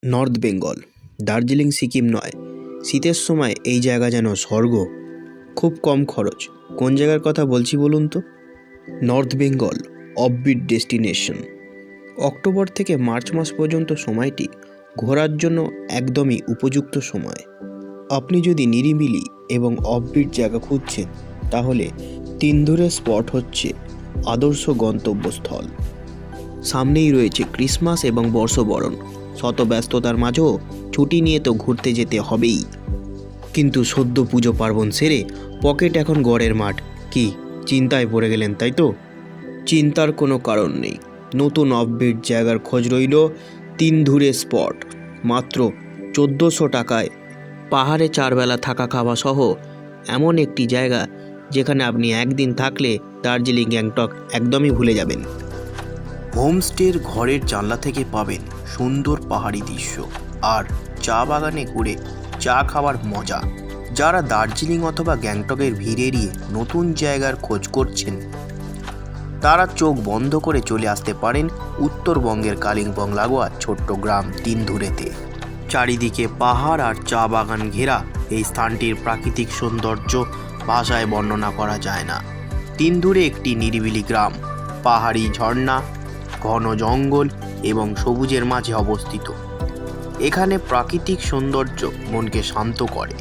North Bengal, Darjeeling Sikkim নয়, শীতের সময় এই জায়গা যেন স্বর্গ। খুব কম খরচ। কোন জায়গার কথা বলছি বলুন তো? North Bengal offbeat destination. October থেকে মার্চ মাস পর্যন্ত সময়টি ঘোরার জন্য একদমই উপযুক্ত সময়। আপনি যদি নিরিবিলি এবং অফবিট জায়গা খুঁজছেন, তাহলে তিনধুরে স্পট হচ্ছে আদর্শ গন্তব্যস্থল। সামনেই রয়েছে ক্রিসমাস এবং বর্ষবরণ। শত ব্যস্ততার মাঝেও ছুটি নিয়ে তো ঘুরতে যেতে হবেই। কিন্তু সদ্য পুজো পার্বণ সেরে পকেট এখন গড়ের মাঠ। কি চিন্তায় পড়ে গেলেন, তাই তো? চিন্তার কোনো কারণ নেই। নতুন অফবিট জায়গার খোঁজ রইল। তিনধুরে স্পট মাত্র 1400 টাকায়। পাহাড়ে 4 বেলা থাকা খাওয়া সহ এমন একটি জায়গা যেখানে আপনি একদিন থাকলে দার্জিলিং গ্যাংটক একদমই ভুলে যাবেন। হোমস্টের ঘরের জানলা থেকে পাবেন সুন্দর পাহাড়ি দৃশ্য আর চা বাগানে ঘুরে চা খাওয়ার মজা। যারা দার্জিলিং অথবা গ্যাংটকের ভিড় এড়িয়ে নতুন জায়গার খোঁজ করছেন, তারা চোখ বন্ধ করে চলে আসতে পারেন উত্তরবঙ্গের কালিম্পং লাগোয়া ছোট্ট গ্রাম তিনধুরেতে। চারিদিকে পাহাড় আর চা বাগান ঘেরা এই স্থানটির প্রাকৃতিক সৌন্দর্য ভাষায় বর্ণনা করা যায় না। তিনধুরে একটি নিরিবিলি গ্রাম, পাহাড়ি ঝর্ণা, ঘন জঙ্গল এবং সবুজের মাঝে অবস্থিত। এখানে প্রাকৃতিক সৌন্দর্য মনকে শান্ত করে।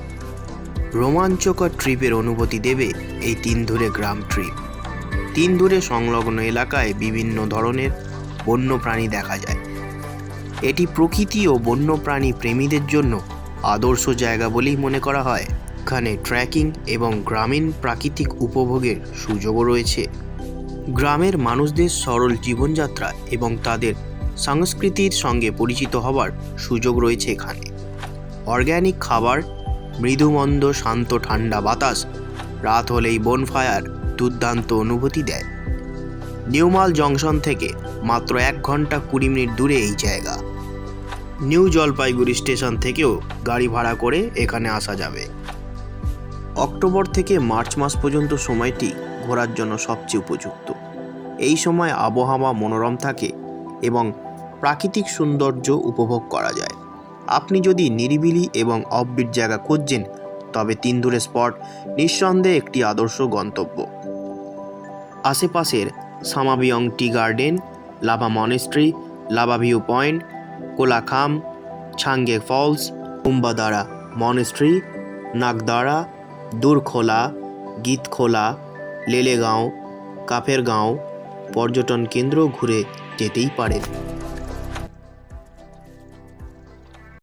রোমাঞ্চকর ট্রিপের অনুভূতি দেবে এই তিনধুরে গ্রাম ট্রিপ। তিনধুরে সংলগ্ন এলাকায় বিভিন্ন ধরনের বন্যপ্রাণী দেখা যায়। এটি প্রকৃতি ও বন্যপ্রাণী প্রেমীদের জন্য আদর্শ জায়গা বলেই মনে করা হয়। এখানে ট্রেকিং এবং গ্রামীণ প্রাকৃতিক উপভোগের সুযোগও রয়েছে। গ্রামের মানুষদের সরল জীবনযাত্রা এবং তাদের সংস্কৃতির সঙ্গে পরিচিত হওয়ার সুযোগ রয়েছে এখানে। অর্গ্যানিক খাবার, মৃদুমন্দ শান্ত ঠান্ডা বাতাস, রাত হলেই বনফায়ার দুর্দান্ত অনুভূতি দেয়। নিউমাল জংশন থেকে মাত্র 1 ঘন্টা 20 মিনিট দূরে এই জায়গা। নিউ জলপাইগুড়ি স্টেশন থেকেও গাড়ি ভাড়া করে এখানে আসা যাবে। অক্টোবর থেকে মার্চ মাস পর্যন্ত সময়টি ঘোরার জন্য সবচেয়ে উপযুক্ত। এই সময় আবহাওয়া মনোরম থাকে এবং প্রাকৃতিক সৌন্দর্য উপভোগ করা যায়। আপনি যদি নিরিবিলি এবং অফবিট জায়গা খুঁজছেন, তবে তিনধুরে স্পট নিঃসন্দেহে একটি আদর্শ গন্তব্য। আশেপাশের Samabeong tea garden, Lava monastery, Lava view point, Kolakham, Changey falls, Kumbadara monastery, Nagdara, Durkhola, Gitkhola, Lolegaon, Kafergaon পর্যটন কেন্দ্র ঘুরে যেতেই পারেন।